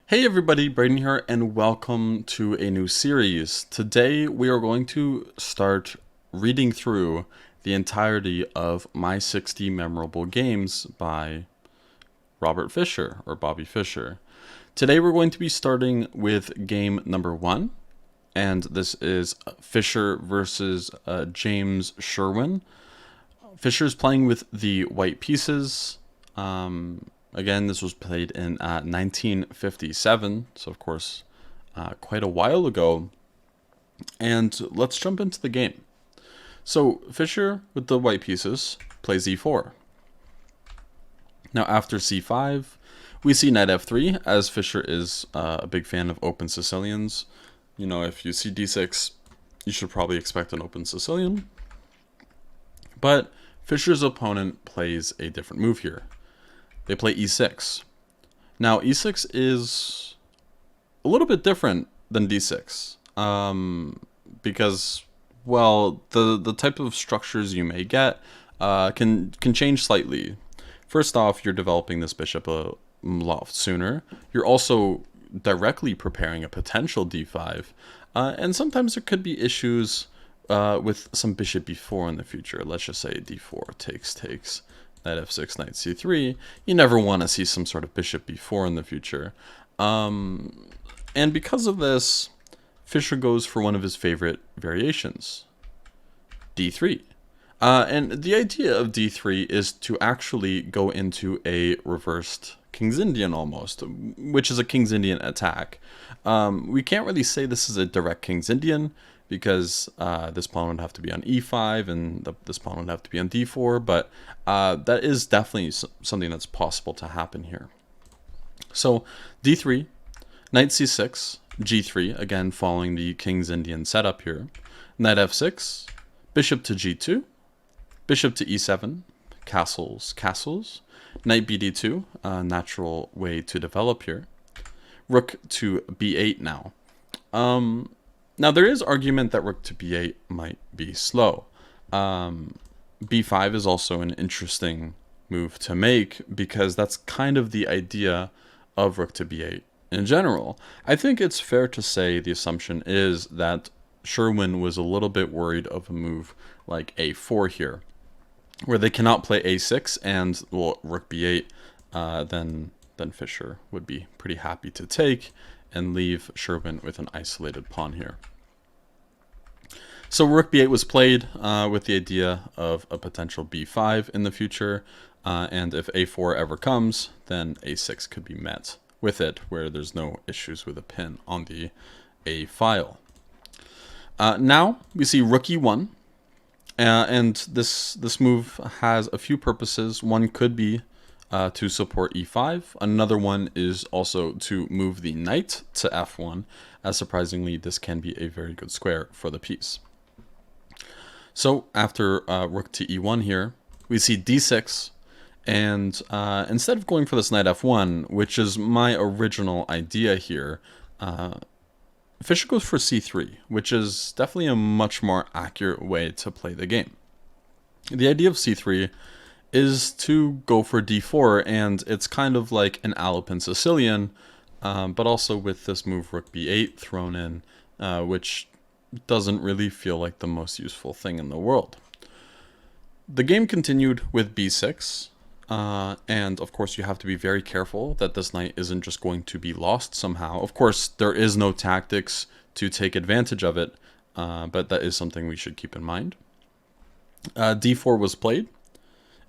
Hey everybody, Braden here, and welcome to a new series. Today we are going to start reading through the entirety of My 60 Memorable Games by Robert Fischer, or Bobby Fischer. Today we're going to be starting with game number 1, and this is Fischer versus James Sherwin. Fischer's playing with the white pieces. Again, this was played in 1957, so of course, quite a while ago. And let's jump into the game. So Fischer, with the white pieces, plays e4. Now after c5, we see knight f3, as Fischer is a big fan of open Sicilians. You know, if you see d6, you should probably expect an open Sicilian. But Fischer's opponent plays a different move here. They play e6. Now, e6 is a little bit different than d6 because, well, the type of structures you may get can change slightly. First off, you're developing this bishop a lot sooner. You're also directly preparing a potential d5, and sometimes there could be issues with some bishop b4 in the future. Let's just say d4 takes. Knight f6, knight c3, you never want to see some sort of bishop b4 in the future. And because of this, Fischer goes for one of his favorite variations, d3. And the idea of d3 is to actually go into a reversed King's Indian almost, which is a King's Indian attack. We can't really say this is a direct King's Indian, because this pawn would have to be on e5 and this pawn would have to be on d4, but that is definitely something that's possible to happen here. So d3, knight c6, g3, again following the King's Indian setup here, knight f6, bishop to g2, bishop to e7, castles, knight bd2, natural way to develop here, rook to b8 now. Now, there is argument that rook to b8 might be slow. b5 is also an interesting move to make because that's kind of the idea of rook to b8 in general. I think it's fair to say the assumption is that Sherwin was a little bit worried of a move like a4 here, where they cannot play a6 and, well, rook b8, then Fischer would be pretty happy to take and leave Sherwin with an isolated pawn here. So rook b8 was played with the idea of a potential b5 in the future, and if a4 ever comes, then a6 could be met with it, where there's no issues with a pin on the a file. Now we see rook e1, and this move has a few purposes. One could be to support e5. Another one is also to move the knight to f1, as surprisingly this can be a very good square for the piece. So after rook to e1 here, we see d6, and instead of going for this knight f1, which is my original idea here, Fischer goes for c3, which is definitely a much more accurate way to play the game. The idea of c3 is to go for d4, and it's kind of like an Alpin Sicilian, but also with this move rook b8 thrown in, which doesn't really feel like the most useful thing in the world. The game continued with b6, and of course you have to be very careful that this knight isn't just going to be lost somehow. Of course, there is no tactics to take advantage of it, but that is something we should keep in mind. d4 was played,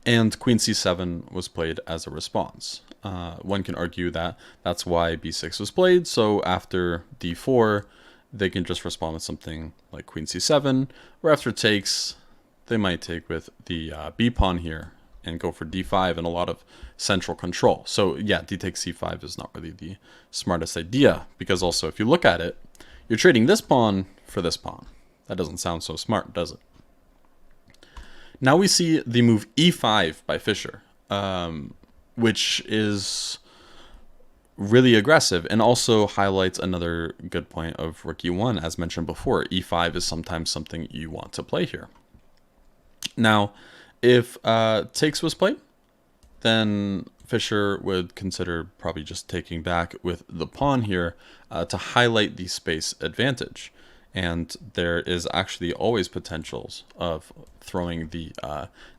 and queen c7 was played as a response. One can argue that that's why b6 was played, so after d4, they can just respond with something like queen c7, or after takes, they might take with the b pawn here and go for d5 and a lot of central control. So yeah, d takes c5 is not really the smartest idea, because also if you look at it, you're trading this pawn for this pawn. That doesn't sound so smart, does it? Now we see the move e5 by Fischer, which is really aggressive and also highlights another good point of rook e1. As mentioned before, e5 is sometimes something you want to play here. Now, if takes was played, then Fischer would consider probably just taking back with the pawn here to highlight the space advantage. And there is actually always potentials of throwing the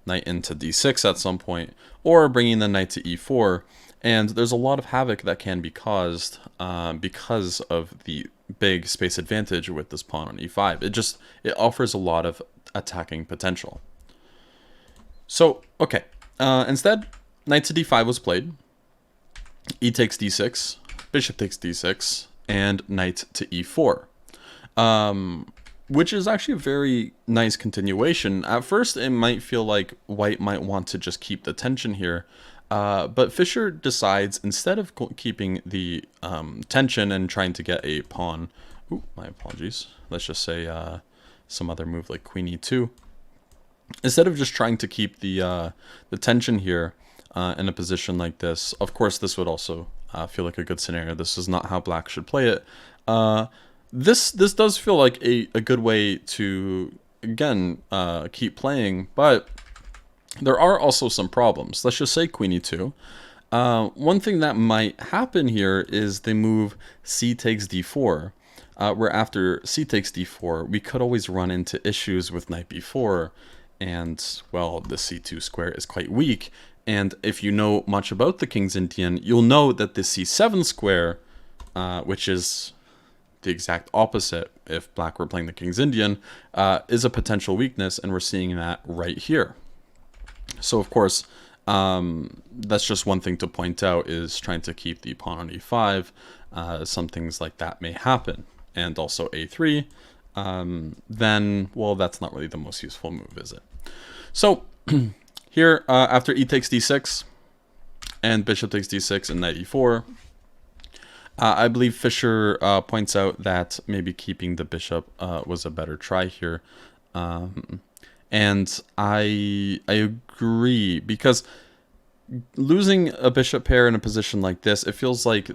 knight into d6 at some point, or bringing the knight to e4. And there's a lot of havoc that can be caused because of the big space advantage with this pawn on e5. It offers a lot of attacking potential. So, okay. Instead, knight to d5 was played. E takes d6, bishop takes d6, and knight to e4. Which is actually a very nice continuation. At first, it might feel like white might want to just keep the tension here. But Fischer decides, instead of keeping the tension and trying to get a pawn... Ooh, my apologies. Let's just say some other move like queen e2. Instead of just trying to keep the tension here in a position like this, of course this would also feel like a good scenario. This is not how black should play it. This does feel like a good way to, again, keep playing, but there are also some problems. Let's just say queen e2. One thing that might happen here is they move c takes d4, where after c takes d4, we could always run into issues with knight b4, and, well, the c2 square is quite weak. And if you know much about the King's Indian, you'll know that the c7 square, which is the exact opposite if black were playing the King's Indian, is a potential weakness, and we're seeing that right here. So, of course, that's just one thing to point out, is trying to keep the pawn on e5. Some things like that may happen. And also a3. Then, well, that's not really the most useful move, is it? So, here, after e takes d6, and bishop takes d6 and knight e4, I believe Fischer points out that maybe keeping the bishop was a better try here. And I agree, because losing a bishop pair in a position like this, it feels like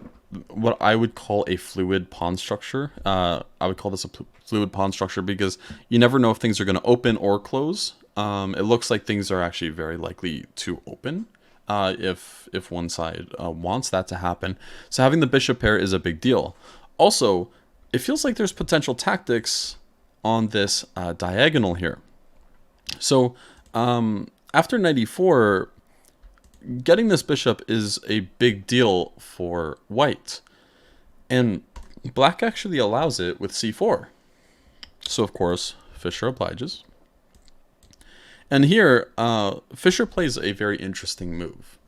what I would call a fluid pawn structure. I would call this a fluid pawn structure because you never know if things are going to open or close. It looks like things are actually very likely to open if one side wants that to happen. So having the bishop pair is a big deal. Also, it feels like there's potential tactics on this diagonal here. So after knight e4, getting this bishop is a big deal for white. And black actually allows it with c4. So, of course, Fischer obliges. And here, Fischer plays a very interesting move.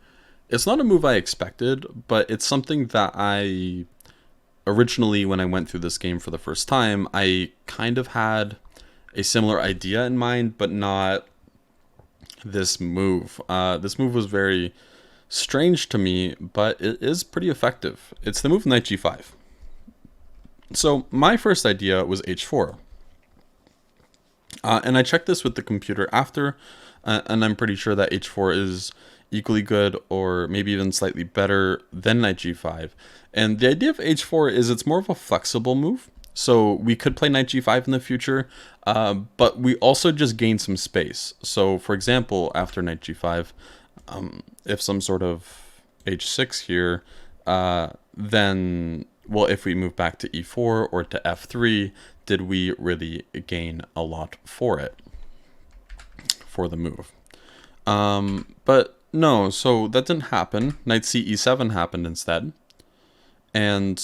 It's not a move I expected, but it's something that I originally, when I went through this game for the first time, I kind of had a similar idea in mind, but not this move. This move was very strange to me, but it is pretty effective. It's the move knight g5. So my first idea was h4. And I checked this with the computer after, and I'm pretty sure that h4 is equally good or maybe even slightly better than knight g5. And the idea of h4 is it's more of a flexible move. So we could play knight g5 in the future, but we also just gain some space. So for example, after knight g5, if some sort of h6 here, then, well, if we move back to e4 or to f3, did we really gain a lot for it, for the move? But no, so that didn't happen. Knight c e7 happened instead. And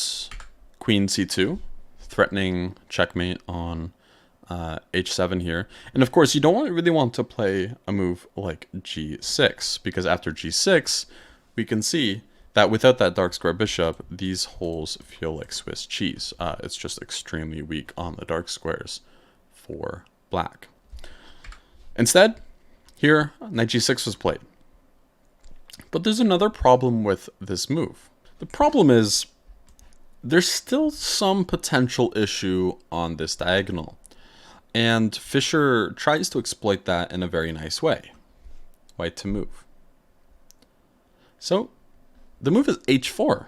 queen c2, threatening checkmate on h7 here. And of course, you don't really want to play a move like g6, because after g6, we can see that without that dark square bishop, these holes feel like Swiss cheese. It's just extremely weak on the dark squares for black. Instead, here, knight g6 was played. But there's another problem with this move. The problem is there's still some potential issue on this diagonal. And Fischer tries to exploit that in a very nice way. White to move. So the move is h4.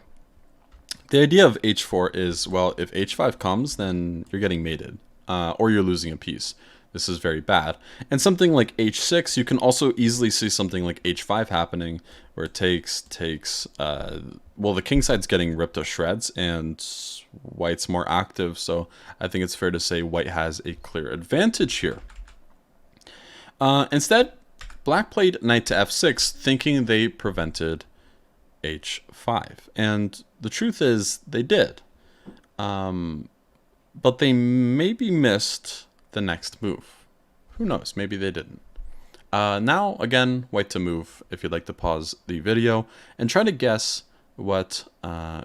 The idea of h4 is, well, if h5 comes, then you're getting mated, or you're losing a piece. This is very bad. And something like h6, you can also easily see something like h5 happening, where it takes, well, the king side's getting ripped to shreds, and white's more active, so I think it's fair to say white has a clear advantage here. Instead, black played knight to f6, thinking they prevented h5. And the truth is, they did. But they maybe missed the next move. Who knows? Maybe they didn't. Now, again, white to move, if you'd like to pause the video, and try to guess what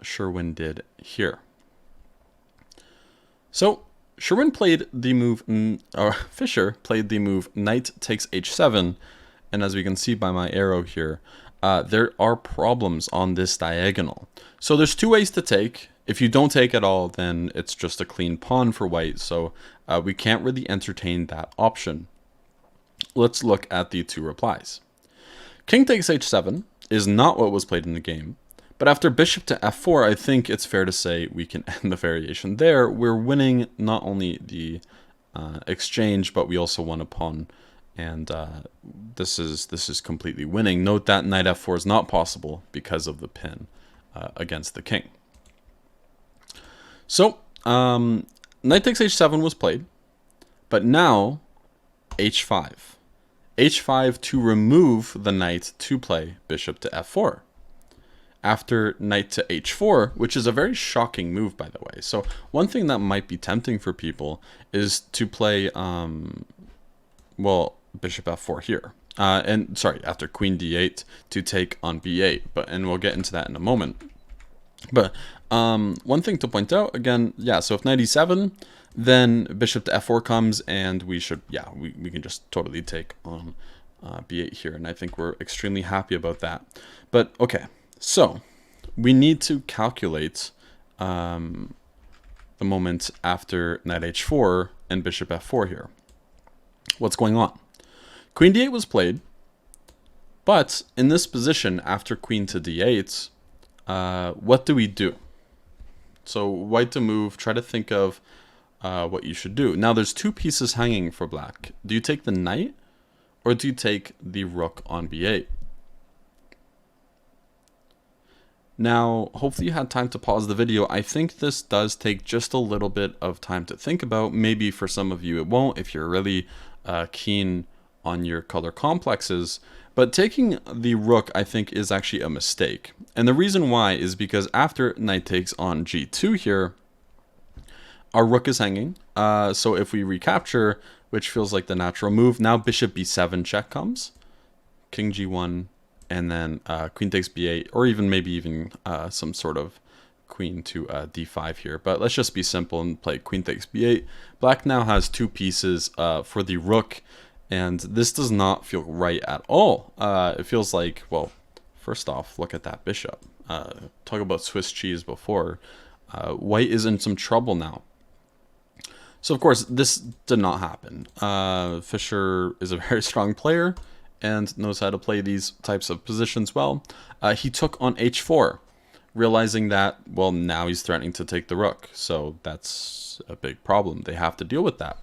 Sherwin did here. So, Sherwin played the move, or Fischer played the move knight takes h7, and as we can see by my arrow here, there are problems on this diagonal. So there's two ways to take. If you don't take at all, then it's just a clean pawn for white, so we can't really entertain that option. Let's look at the two replies. King takes h7 is not what was played in the game, but after bishop to f4, I think it's fair to say we can end the variation there. We're winning not only the exchange, but we also won a pawn, and this is completely winning. Note that knight f4 is not possible because of the pin against the king. So, knight takes h7 was played, but now h5. h5 to remove the knight to play bishop to f4. After knight to h4, which is a very shocking move, by the way. So one thing that might be tempting for people is to play, well, bishop f4 here. And sorry, after queen d8 to take on b8, and we'll get into that in a moment. But one thing to point out, again, yeah, so if knight e7, then bishop to f4 comes, and we should, yeah, we can just totally take on b8 here, and I think we're extremely happy about that. But, okay, so we need to calculate the moment after knight h4 and bishop f4 here. What's going on? Queen d8 was played, but in this position, after queen to d8, what do we do? So white to move, try to think of what you should do. Now there's two pieces hanging for black. Do you take the knight, or do you take the rook on b8? Now, hopefully you had time to pause the video. I think this does take just a little bit of time to think about. Maybe for some of you it won't, if you're really keen on your color complexes. But taking the rook, I think, is actually a mistake. And the reason why is because after knight takes on g2 here, our rook is hanging. So if we recapture, which feels like the natural move, now bishop b7 check comes, king g1, and then queen takes b8, or even some sort of queen to d5 here. But let's just be simple and play queen takes b8. Black now has two pieces for the rook, and this does not feel right at all. It feels like, well, first off, look at that bishop. Talk about Swiss cheese before. White is in some trouble now. So, of course, this did not happen. Fischer is a very strong player and knows how to play these types of positions well. He took on h4, realizing that, well, now he's threatening to take the rook. So that's a big problem. They have to deal with that.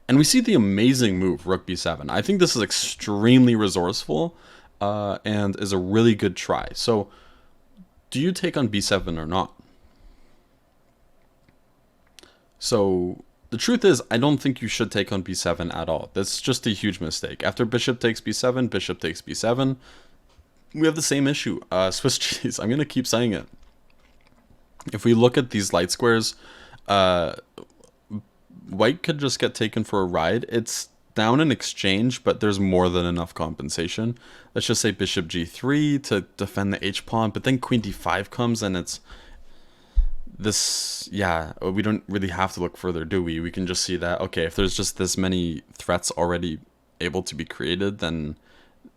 And we see the amazing move, rook b7. I think this is extremely resourceful and is a really good try. So do you take on b7 or not? So the truth is, I don't think you should take on b7 at all. That's just a huge mistake. After bishop takes b7, bishop takes b7, we have the same issue. Swiss cheese, I'm going to keep saying it. If we look at these light squares, white could just get taken for a ride. It's down in exchange, but there's more than enough compensation. Let's just say bishop g3 to defend the h-pawn, but then queen d5 comes, and it's this, yeah, we don't really have to look further, do we? We can just see that, okay, if there's just this many threats already able to be created, then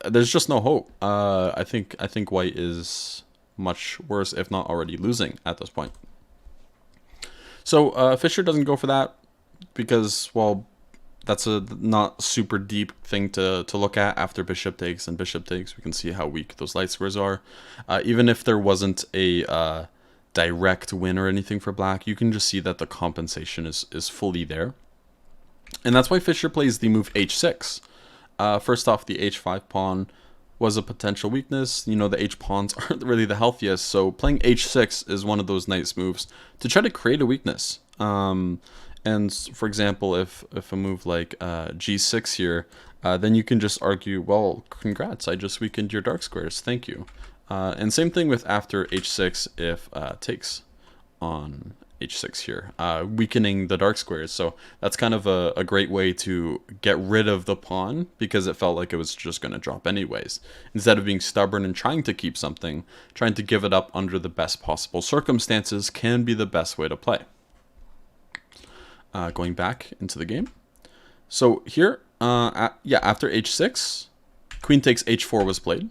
there's just no hope. I think white is much worse, if not already losing at this point. So Fischer doesn't go for that because, well, that's a not super deep thing to look at. After bishop takes and bishop takes, we can see how weak those light squares are. Even if there wasn't a direct win or anything for black, you can just see that the compensation is fully there. And that's why Fischer plays the move h6. First off, the h5 pawn was a potential weakness. You know, the h pawns aren't really the healthiest, so playing h6 is one of those nice moves to try to create a weakness. And for example, if a move like g6 here, then you can just argue, well, congrats, I just weakened your dark squares, thank you. And same thing with after h6 if takes on h6 here, weakening the dark squares. So that's kind of a great way to get rid of the pawn because it felt like it was just going to drop anyways. Instead of being stubborn and trying to keep something, trying to give it up under the best possible circumstances can be the best way to play. Going back into the game. So here, after h6, queen takes h4 was played.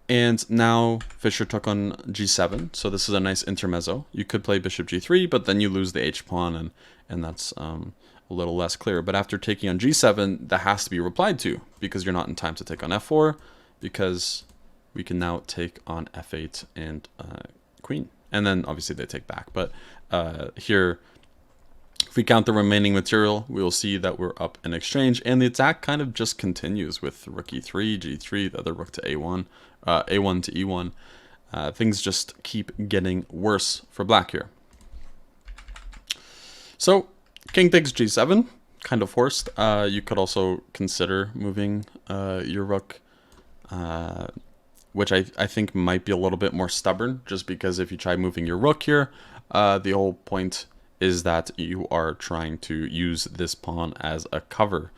And now Fischer took on g7, so this is a nice intermezzo. You could play bishop g3, but then you lose the h-pawn, and that's a little less clear. But after taking on g7, that has to be replied to, because you're not in time to take on f4, because we can now take on f8 and queen. And then obviously they take back. But here, if we count the remaining material, we will see that we're up in exchange, and the attack kind of just continues with rook e3, g3, the other rook to a1, a1 to e1. Things just keep getting worse for black here. So king takes g7, kind of forced. You could also consider moving your rook, which I think might be a little bit more stubborn, just because if you try moving your rook here, the whole point is that you are trying to use this pawn as a cover.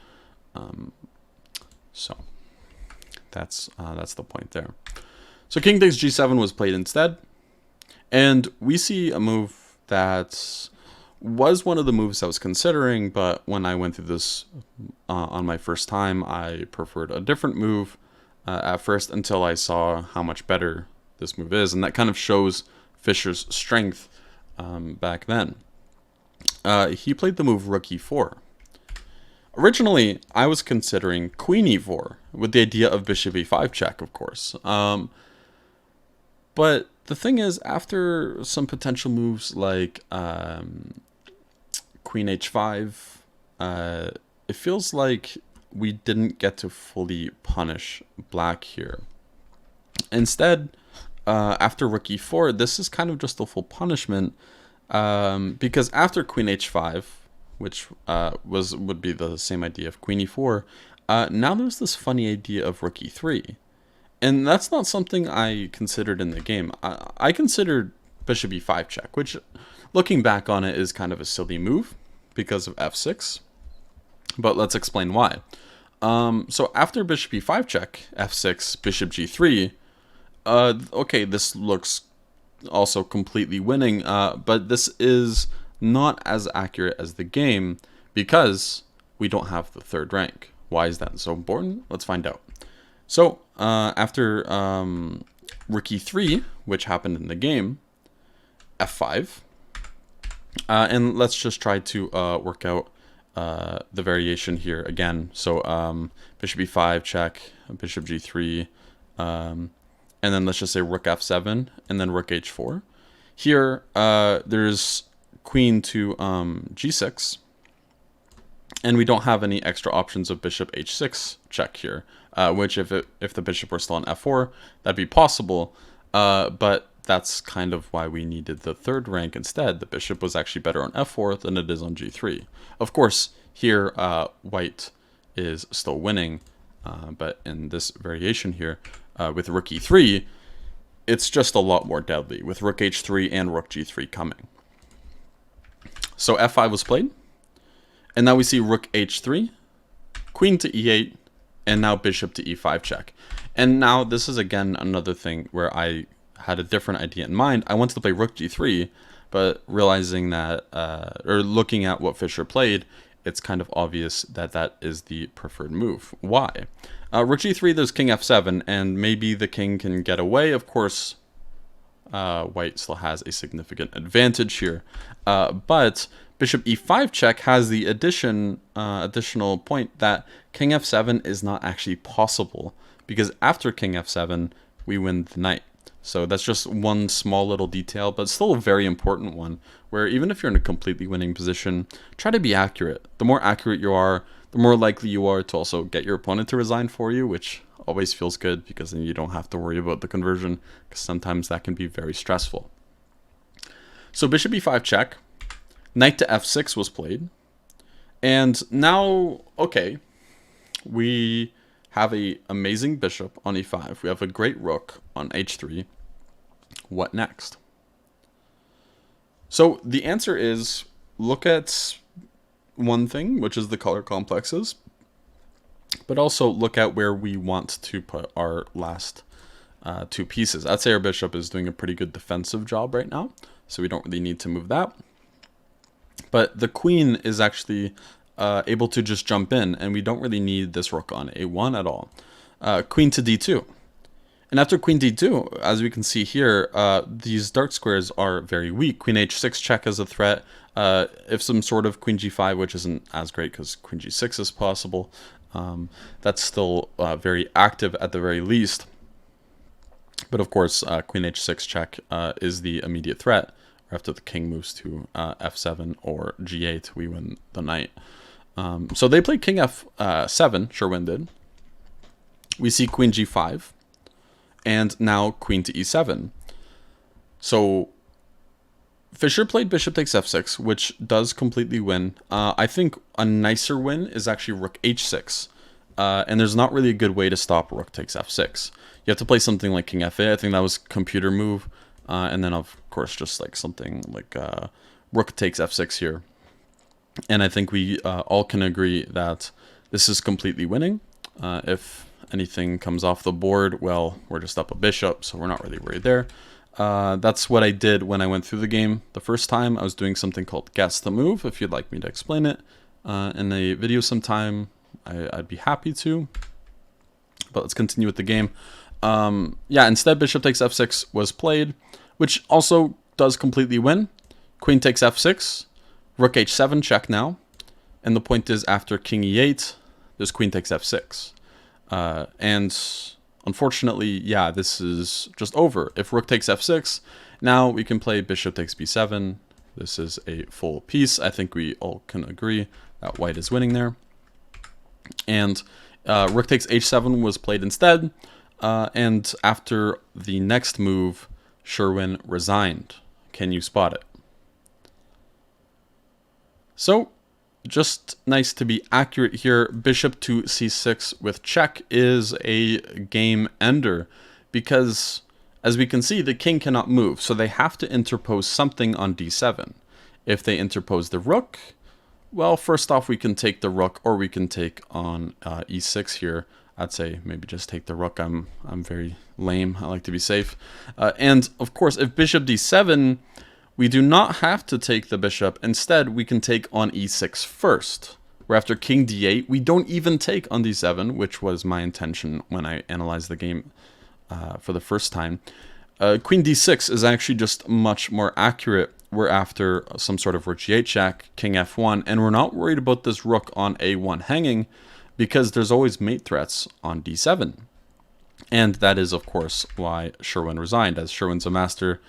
So that's the point there. So king takes g7 was played instead, and we see a move that was one of the moves I was considering, but when I went through this on my first time, I preferred a different move at first until I saw how much better this move is, and that kind of shows Fischer's strength back then. He played the move rook e4. Originally, I was considering queen e4 with the idea of bishop e5 check, of course. But the thing is, after some potential moves like queen h5, it feels like we didn't get to fully punish black here. Instead, after rook e4, this is kind of just a full punishment, because after queen h5, which would be the same idea of queen e4, now there's this funny idea of rook e3. And that's not something I considered in the game. I considered bishop e5 check, which, looking back on it, is kind of a silly move because of f6. But let's explain why. So after bishop e5 check, f6, bishop g3, okay, this looks also completely winning, but this is not as accurate as the game because we don't have the third rank. Why is that so important? Let's find out. So after rook e3, which happened in the game, f5, and let's just try to work out the variation here again. So bishop e5 check, bishop g3, and then let's just say rook f7, and then rook h4. Here, there's queen to g6, and we don't have any extra options of bishop h6 check here, which if the bishop were still on f4, that'd be possible, but that's kind of why we needed the third rank instead. The bishop was actually better on f4 than it is on g3. Of course, here white is still winning, but in this variation here, with rook e3, it's just a lot more deadly, with rook h3 and rook g3 coming. So f5 was played, and now we see rook h3, queen to e8, and now bishop to e5 check. And now this is again another thing where I had a different idea in mind. I wanted to play rook g3, but realizing that, or looking at what Fischer played, it's kind of obvious that that is the preferred move. Why? Rook g3, there's king f7, and maybe the king can get away. Of course, white still has a significant advantage here, but bishop e5 check has the additional point that king f7 is not actually possible, because after king f7 we win the knight. So that's just one small little detail, but still a very important one, where even if you're in a completely winning position, try to be accurate. The more accurate you are, the more likely you are to also get your opponent to resign for you, which always feels good because then you don't have to worry about the conversion, because sometimes that can be very stressful. So bishop e5 check, knight to f6 was played, and now, okay, we have a amazing bishop on e5. We have a great rook on h3. What next? So the answer is, look at one thing, which is the color complexes, but also look at where we want to put our last two pieces. I'd say our bishop is doing a pretty good defensive job right now, so we don't really need to move that. But the queen is actually able to just jump in, and we don't really need this rook on a1 at all. Queen to d2. And after queen d2, as we can see here, these dark squares are very weak. Queen h6 check is a threat. If some sort of queen g5, which isn't as great because queen g6 is possible, that's still very active at the very least. But of course, queen h6 check is the immediate threat. After the king moves to f7 or g8, we win the knight. So they played king f7, Sherwin did. We see queen g5, and now queen to e7. So Fischer played bishop takes f6, which does completely win. I think a nicer win is actually rook h6. And there's not really a good way to stop rook takes f6. You have to play something like king f8. I think that was a computer move. And then, of course, just like something like rook takes f6 here. And I think we all can agree that this is completely winning. If anything comes off the board, well, we're just up a bishop, so we're not really worried there. That's what I did when I went through the game the first time. I was doing something called guess the move. If you'd like me to explain it in a video sometime, I'd be happy to. But let's continue with the game. Yeah, instead bishop takes f6 was played, which also does completely win. Queen takes f6, rook h7 check now. And the point is, after king e8, there's queen takes f6. And unfortunately, yeah, this is just over. If rook takes f6, now we can play bishop takes b7. This is a full piece. I think we all can agree that white is winning there. And rook takes h7 was played instead. And after the next move, Sherwin resigned. Can you spot it? So, just nice to be accurate here. Bishop to c6 with check is a game ender because, as we can see, the king cannot move. So they have to interpose something on d7. If they interpose the rook, well, first off, we can take the rook, or we can take on e6 here. I'd say maybe just take the rook. I'm very lame. I like to be safe. And of course, if bishop d7, we do not have to take the bishop. Instead, we can take on e6 first. Where after king d8, we don't even take on d7, which was my intention when I analyzed the game for the first time. Queen d6 is actually just much more accurate. We're after some sort of rook g8 check, king f1, and we're not worried about this rook on a1 hanging because there's always mate threats on d7. And that is, of course, why Sherwin resigned. As Sherwin's a master,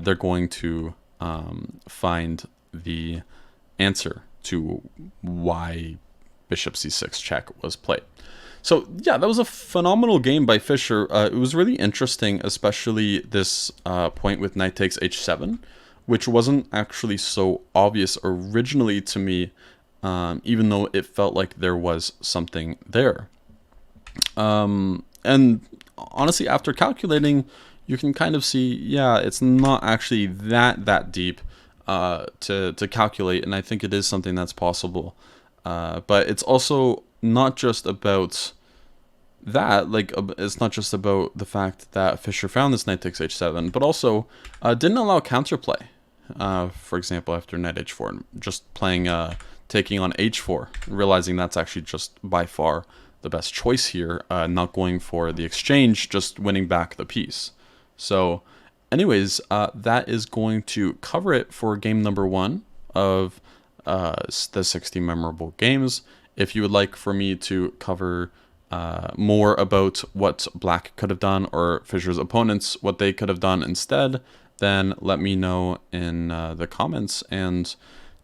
they're going to find the answer to why bishop c6 check was played. So yeah, that was a phenomenal game by Fischer. It was really interesting, especially this point with knight takes h7, which wasn't actually so obvious originally to me, even though it felt like there was something there. And honestly, after calculating, you can kind of see, yeah, it's not actually that deep to calculate, and I think it is something that's possible. But it's also not just about that, like, it's not just about the fact that Fischer found this knight takes h7, but also didn't allow counterplay. For example, after knight h4, just playing, taking on h4, realizing that's actually just by far the best choice here, not going for the exchange, just winning back the piece. So anyways, that is going to cover it for game number 1 of the 60 memorable games. If you would like for me to cover more about what black could have done, or Fischer's opponents, what they could have done instead, then let me know in the comments. And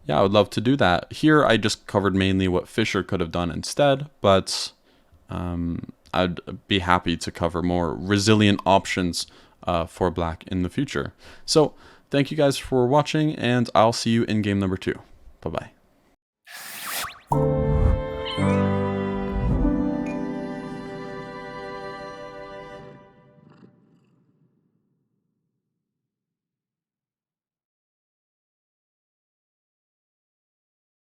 yeah, I would love to do that. Here I just covered mainly what Fischer could have done instead, but I'd be happy to cover more resilient options for black in the future. So thank you guys for watching, and I'll see you in game number 2. Bye-bye.